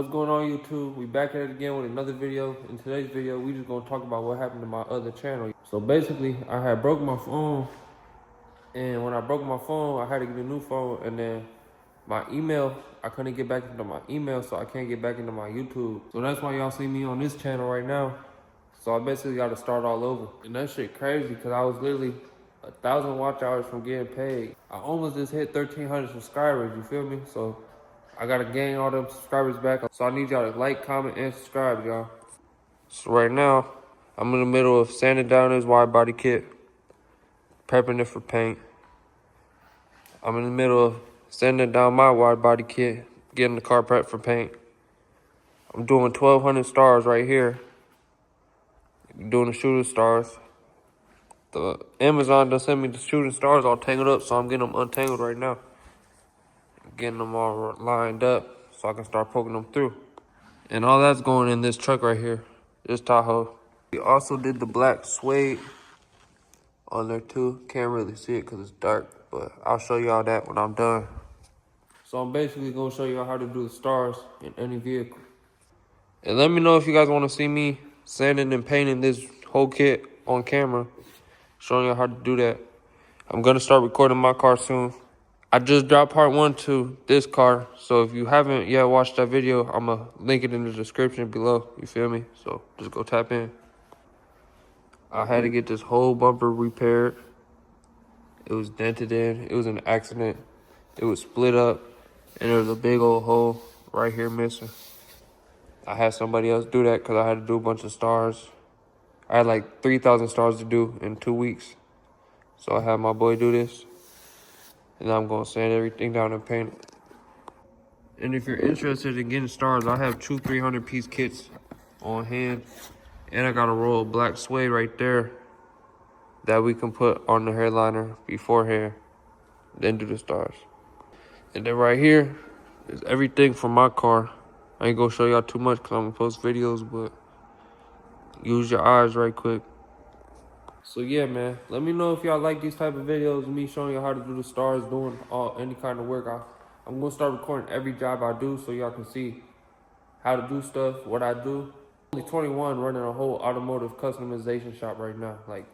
What's going on, YouTube? We back at it again with another video. In today's video, we just gonna talk about what happened to my other channel. So basically, I had broke my phone, and when I broke my phone, I had to get a new phone, and then my email, I couldn't get back into my email, so I can't get back into my YouTube. So that's why y'all see me on this channel right now. So I basically got to start all over. And that shit crazy, because I was literally 1,000 watch hours from getting paid. I almost just hit 1,300 subscribers, you feel me? So I gotta gain all them subscribers back. So I need y'all to like, comment, and subscribe, y'all. So right now, I'm in the middle of sanding down this wide body kit, prepping it for paint. I'm in the middle of sanding down my wide body kit, getting the car prepped for paint. I'm doing 1,200 stars right here, doing the shooting stars. The Amazon done sent me the shooting stars all tangled up, so I'm getting them untangled right now. Getting them all lined up so I can start poking them through. And all that's going in this truck right here, this Tahoe. We also did the black suede on there too. Can't really see it because it's dark, but I'll show y'all that when I'm done. So I'm basically gonna show y'all how to do the stars in any vehicle. And let me know if you guys wanna see me sanding and painting this whole kit on camera, showing y'all how to do that. I'm gonna start recording my car soon. I just dropped part 1 to this car, so if you haven't yet watched that video, I'm gonna link it in the description below, you feel me? So just go tap in. I had to get this whole bumper repaired. It was dented in, it was an accident. It was split up, and there was a big old hole right here missing. I had somebody else do that because I had to do a bunch of stars. I had like 3,000 stars to do in 2 weeks. So I had my boy do this. And I'm gonna sand everything down and paint it. And if you're interested in getting stars, I have 2 300-piece kits on hand. And I got a roll of black suede right there that we can put on the headliner beforehand, then do the stars. And then right here is everything from my car. I ain't gonna show y'all too much because I'm gonna post videos, but use your eyes right quick. So yeah, man, let me know if y'all like these type of videos, me showing you how to do the stars, doing any kind of work. I'm gonna start recording every job I do so y'all can see how to do stuff, what I do. Only 21 running a whole automotive customization shop right now, like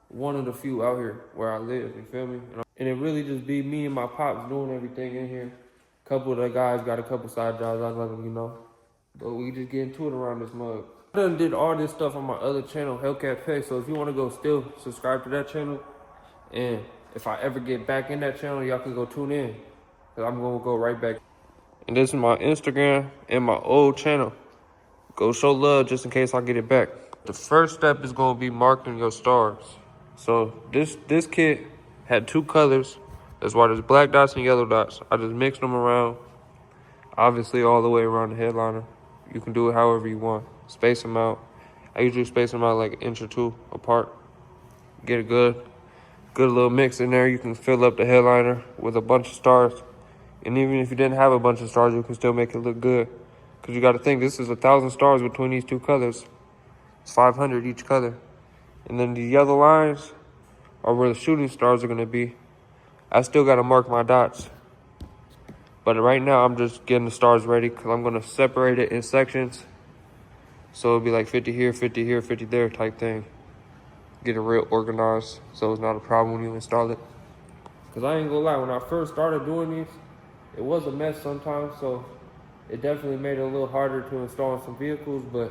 one of the few out here where I live, you feel me? And it really just be me and my pops doing everything in here. A couple of the guys got a couple side jobs, I let them, you know. But we just get into it around this mug. I done did all this stuff on my other channel, Hellcat Pay, so if you want to go still subscribe to that channel. And if I ever get back in that channel, y'all can go tune in, because I'm going to go right back. And this is my Instagram and my old channel. Go show love just in case I get it back. The first step is going to be marking your stars. So this kit had 2 colors. That's why there's black dots and yellow dots. I just mixed them around, obviously all the way around the headliner. You can do it however you want. Space them out. I usually space them out like an inch or 2 apart. Get a good little mix in there. You can fill up the headliner with a bunch of stars. And even if you didn't have a bunch of stars, you can still make it look good. Because you got to think, this is 1,000 stars between these 2 colors. It's 500 each color. And then the yellow lines are where the shooting stars are going to be. I still got to mark my dots. But right now, I'm just getting the stars ready because I'm going to separate it in sections. So it'll be like 50 here, 50 here, 50 there type thing. Get it real organized so it's not a problem when you install it. Because I ain't gonna lie, when I first started doing these, it was a mess sometimes, so it definitely made it a little harder to install in some vehicles, but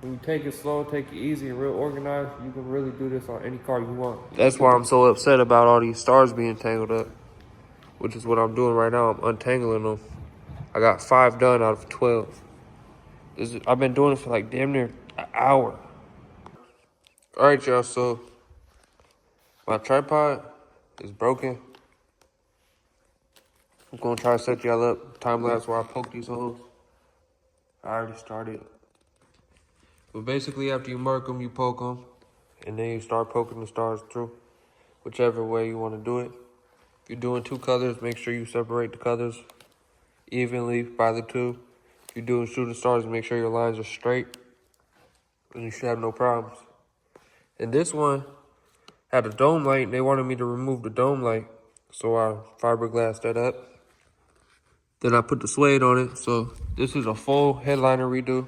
when you take it slow, take it easy, and real organized, you can really do this on any car you want. That's why I'm so upset about all these stars being tangled up, which is what I'm doing right now. I'm untangling them. I got 5 done out of 12. I've been doing it for like damn near an hour. All right, y'all, so my tripod is broken. I'm gonna try to set y'all up time lapse where I poke these holes. I already started. But basically, after you mark them, you poke them, and then you start poking the stars through, whichever way you want to do it. If you're doing 2 colors, make sure you separate the colors evenly by the 2. If you're doing shooting stars, make sure your lines are straight, and you should have no problems. And this one had a dome light, and they wanted me to remove the dome light, so I fiberglassed that up. Then I put the suede on it. So this is a full headliner redo.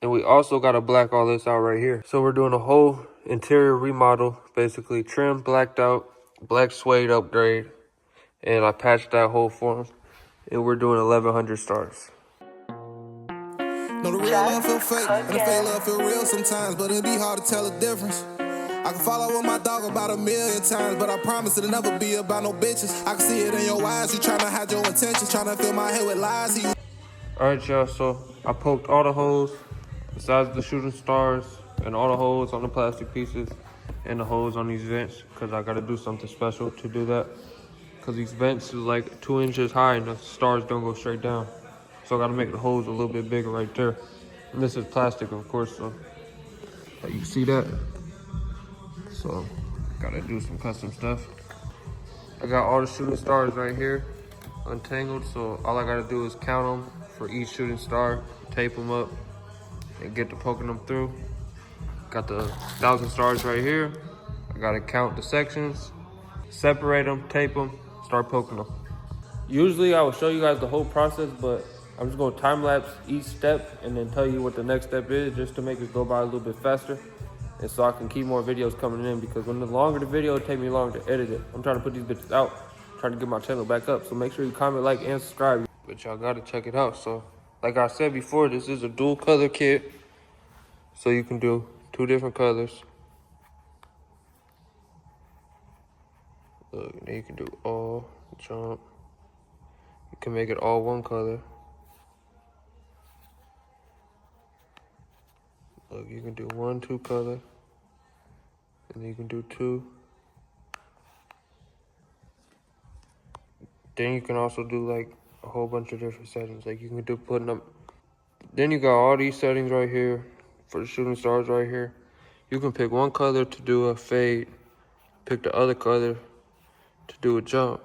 And we also got to black all this out right here. So we're doing a whole interior remodel, basically trim, blacked out, black suede upgrade. And I patched that hole for him. And we're doing 1,100 stars. No, the real love feel fake, and the fake love feel real sometimes, but it'd be hard to tell the difference. I can follow with my dog about 1,000,000 times, but I promise it'll never be about no bitches. I can see it in your eyes, you tryna hide your intentions, tryna fill my head with lies. Alright, y'all, so I poked all the holes besides the shooting stars and all the holes on the plastic pieces and the holes on these vents because I gotta do something special to do that. Because these vents is like 2 inches high and the stars don't go straight down. So I gotta make the holes a little bit bigger right there. And this is plastic, of course, so you can see that. So gotta do some custom stuff. I got all the shooting stars right here untangled, so all I gotta do is count them for each shooting star, tape them up, and get to poking them through. Got the 1,000 stars right here. I gotta count the sections, separate them, tape them, start poking them. Usually I will show you guys the whole process, but I'm just gonna time lapse each step and then tell you what the next step is just to make it go by a little bit faster. And so I can keep more videos coming in because when the longer the video, it takes me longer to edit it. I'm trying to put these bitches out, trying to get my channel back up. So make sure you comment, like, and subscribe. But y'all gotta check it out. So like I said before, this is a dual color kit. So you can do 2 different colors. Look, and then you can do all jump. You can make it all one color. Look, you can do 1, 2 color. And then you can do 2. Then you can also do like a whole bunch of different settings. Like you can do putting up. Then you got all these settings right here for the shooting stars right here. You can pick one color to do a fade. Pick the other color to do a jump.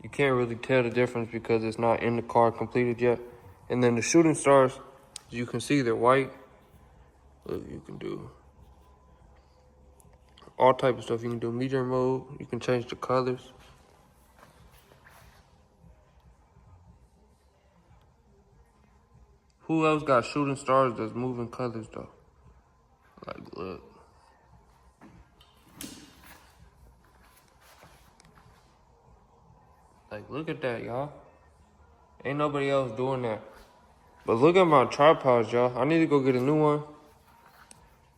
You can't really tell the difference because it's not in the card completed yet. And then the shooting stars, as you can see, they're white. Look, you can do all type of stuff. You can do meteor mode. You can change the colors. Who else got shooting stars that's moving colors though? Like, look. Like, look at that, y'all. Ain't nobody else doing that. But look at my tripods, y'all. I need to go get a new one.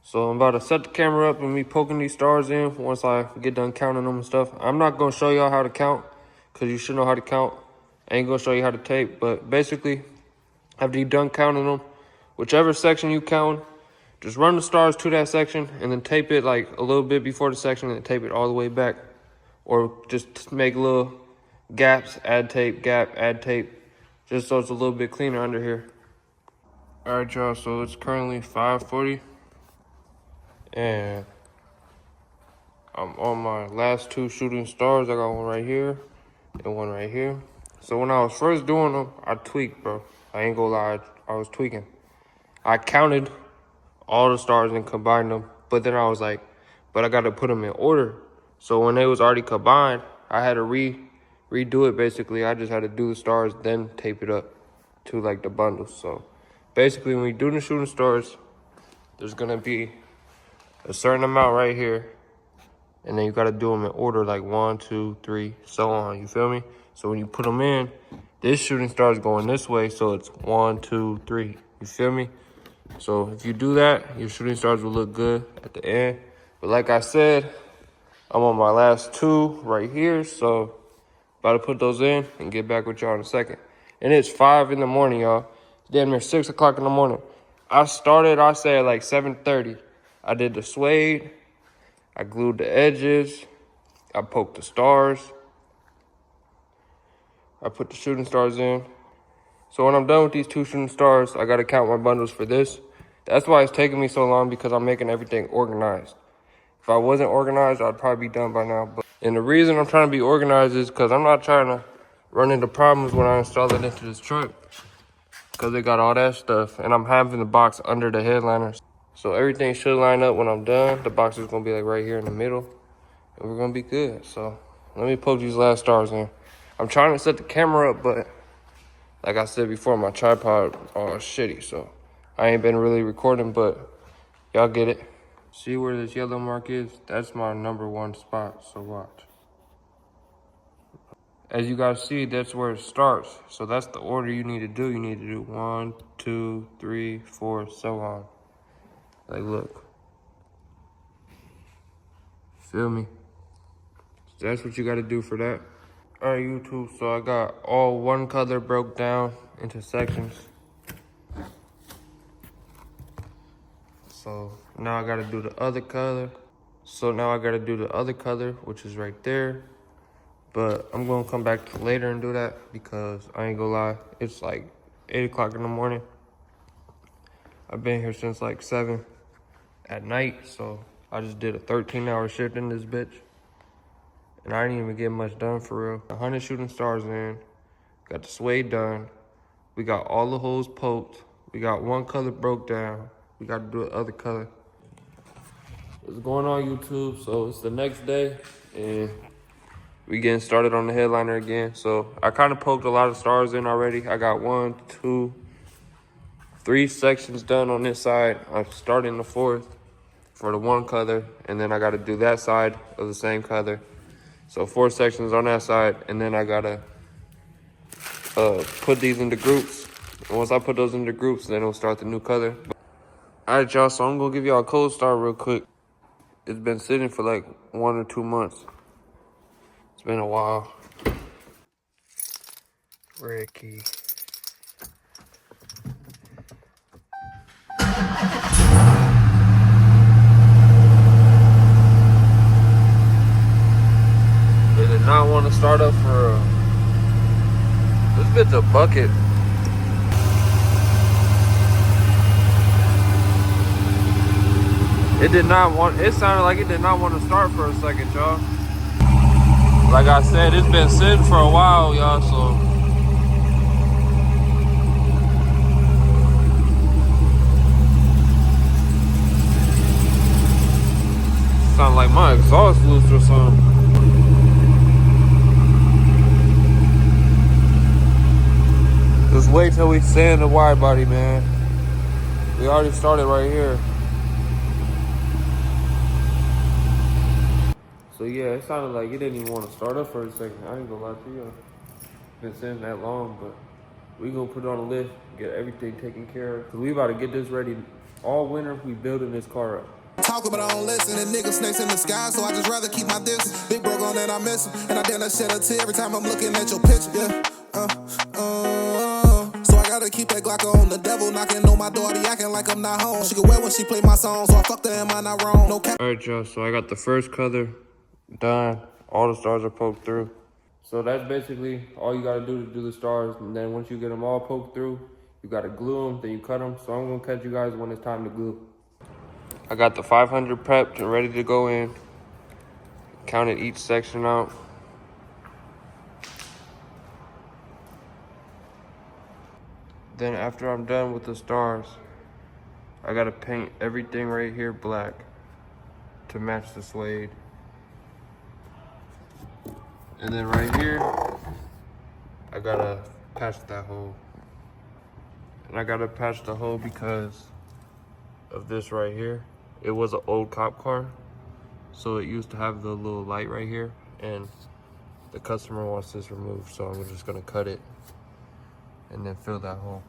So I'm about to set the camera up and me poking these stars in once I get done counting them and stuff. I'm not gonna show y'all how to count because you should know how to count. I ain't gonna show you how to tape, but basically, after you're done counting them, whichever section you count, just run the stars to that section and then tape it like a little bit before the section and tape it all the way back. Or just make little gaps, add tape, gap, add tape, just so it's a little bit cleaner under here. All right, y'all, so it's currently 5:40 and I'm on my last 2 shooting stars. I got one right here and one right here. So when I was first doing them, I tweaked, bro. I ain't gonna lie, I was tweaking. I counted all the stars and combined them, but then I was like, but I gotta put them in order. So when they was already combined, I had to redo it basically. I just had to do the stars, then tape it up to like the bundles. So basically when we do the shooting stars, there's gonna be a certain amount right here. And then you gotta do them in order, like 1, 2, 3, so on, you feel me? So when you put them in, this shooting star is going this way, so it's 1, 2, 3, you feel me? So if you do that, your shooting stars will look good at the end. But like I said, I'm on my last 2 right here, so about to put those in and get back with y'all in a second. And it's 5 in the morning, y'all. Damn near 6 o'clock in the morning. I started, I say at like 7:30. I did the suede. I glued the edges. I poked the stars. I put the shooting stars in. So when I'm done with these 2 shooting stars, I gotta count my bundles for this. That's why it's taking me so long, because I'm making everything organized. If I wasn't organized, I'd probably be done by now. And the reason I'm trying to be organized is because I'm not trying to run into problems when I install it into this truck. Because they got all that stuff. And I'm having the box under the headliners. So everything should line up when I'm done. The box is going to be like right here in the middle. and we're gonna be good. So let me poke these last stars in. I'm trying to set the camera up, but like I said before, my tripod is shitty, so I ain't been really recording, but y'all get it. See where this yellow mark is? That's my #1 spot, so watch. As you guys see, that's where it starts. So that's the order you need to do. You need to do 1, 2, 3, 4, so on. Like, look. Feel me? That's what you gotta do for that. All right, YouTube, so I got all one color broke down into sections. So now I gotta do the other color. Which is right there. But I'm gonna come back later and do that because I ain't gonna lie, it's like 8 o'clock in the morning. I've been here since like 7 at night, so I just did a 13-hour shift in this bitch. And I didn't even get much done for real. 100 shooting stars in, got the suede done. We got all the holes poked. We got one color broke down. We got to do the other color. What's going on, YouTube? So it's the next day, and we getting started on the headliner again. So I kind of poked a lot of stars in already. I got 1, 2, 3 sections done on this side. I'm starting the 4th for the one color, and then I got to do that side of the same color. So 4 sections on that side, and then I gotta put these into groups. And once I put those into groups, then it'll start the new color. All right, y'all, so I'm gonna give y'all a cold start real quick. It's been sitting for like 1 or 2 months. It's been a while. Red key. They did not want to start up for this bit's a bucket. It sounded like it did not want to start for a second, y'all. Like I said, it's been sitting for a while, y'all, so. Sound like my exhaust loose or something. Just wait till we sand the wide body, man. We already started right here. So yeah, it sounded like it didn't even want to start up for a second. I ain't gonna lie to you. It's been sitting that long, but we gonna put it on the list, get everything taken care of. Cause we about to get this ready. All winter, we building this car up. Talk about I don't listen, and niggas snakes in the sky, so I just rather keep my distance. Big bro gone and I miss him, and I damn that shed a tear every time I'm looking at your picture. Yeah, so I gotta keep that Glock on. The devil knocking on my door, be acting like I'm not home. She get wet when she play my song, so I fucked her, am I not wrong? No cap. All right, y'all, so I got the first color done. All the stars are poked through. So that's basically all you gotta do to do the stars. And then once you get them all poked through, you gotta glue them, then you cut them. So I'm gonna catch you guys when it's time to glue. I got the 500 prepped and ready to go in. Counted each section out. Then after I'm done with the stars, I gotta paint everything right here black to match the suede. And then right here, I gotta patch that hole. And I gotta patch the hole because of this right here. It was an old cop car, so it used to have the little light right here, and the customer wants this removed, so I'm just gonna cut it and then fill that hole.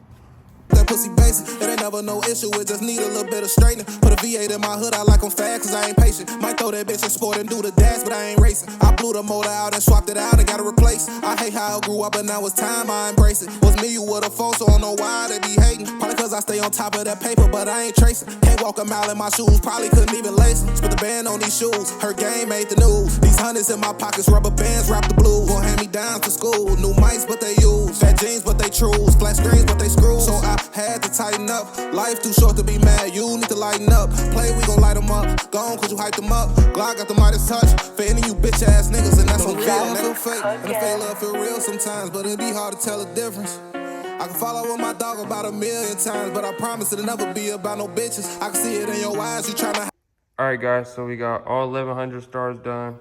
That pussy basic, it ain't never no issue, it just need a little bit of straightening. Put a V8 in my hood, I like them fast, cause I ain't patient. Might throw that bitch in sport and do the dash, but I ain't racing. I blew the motor out and swapped it out and got it replaced. I hate how I grew up, but now it's time I embrace it. Was me, you would've phone, so I don't know why they be hating. Probably cause I stay on top of that paper, but I ain't tracing. Can't walk a mile in my shoes, probably couldn't even lace them. Spit the band on these shoes, her game made the news. These hundreds in my pockets, rubber bands, rap the blues. Gon' hand me down to school, new mics, but they use. Fat jeans, but they trues. Flat screens, but they screw. So I had to tighten up. Life too short to be mad, you need to lighten up. Play, we gon' light them up. Gone, cause you hyped them up. Glock got the Midas touch. For any of you bitch ass niggas, and that's on real. Feel fake, and the fake love feel real sometimes, but it be hard to tell the difference. I can follow with my dog about 1,000,000 times, but I promise it'll never be about no bitches. I can see it in your eyes, you tryna. All right, guys, so we got all 1,100 stars done.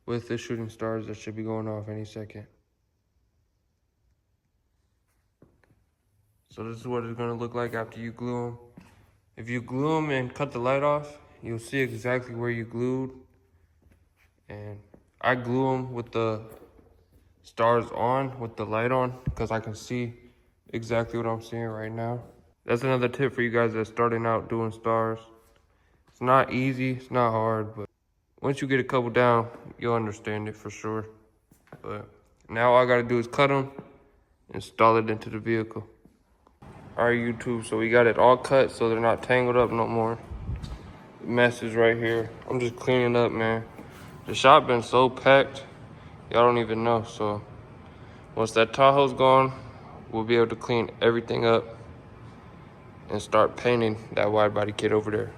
with the shooting stars that should be going off any second. So this is what it's gonna look like after you glue them. If you glue them and cut the light off, you'll see exactly where you glued. And I glue them with the stars on, with the light on, because I can see exactly what I'm seeing right now. That's another tip for you guys that's starting out doing stars. It's not easy, it's not hard, but once you get a couple down, you'll understand it for sure. But now all I gotta do is cut them, install it into the vehicle. All right, YouTube, so we got it all cut so they're not tangled up no more. The mess is right here. I'm just cleaning up, man. The shop been so packed, y'all don't even know. So once that Tahoe's gone, we'll be able to clean everything up and start painting that wide body kit over there.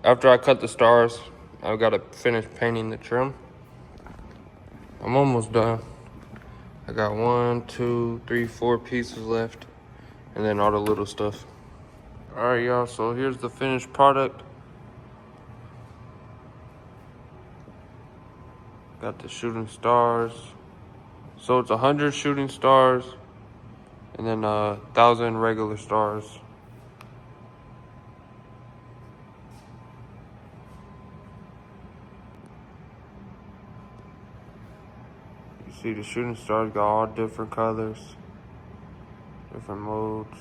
After I cut the stars, I've got to finish painting the trim. I'm almost done. I got 1, 2, 3, 4 pieces left, and then all the little stuff. All right, y'all, so here's the finished product. Got the shooting stars. So it's 100 shooting stars and then 1,000 regular stars. You see the shooting stars got all different colors, different modes.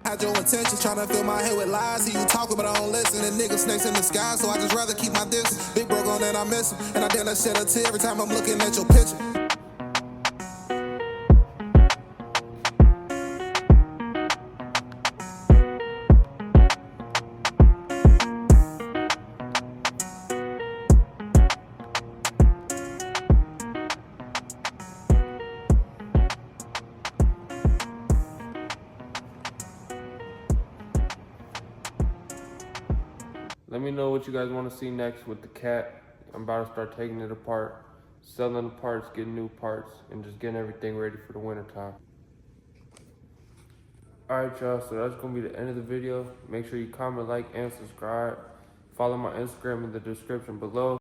Hide your intentions, tryna fill my head with lies. See you talking, but I don't listen. And niggas snakes in the sky, so I just rather keep my distance. Big bro gone and I miss him, and I dare not shed a tear every time I'm looking at your picture. Let me know what you guys want to see next with the cat. I'm about to start taking it apart, selling the parts, getting new parts, and just getting everything ready for the winter time. Alright, y'all, so that's going to be the end of the video. Make sure you comment, like, and subscribe. Follow my Instagram in the description below.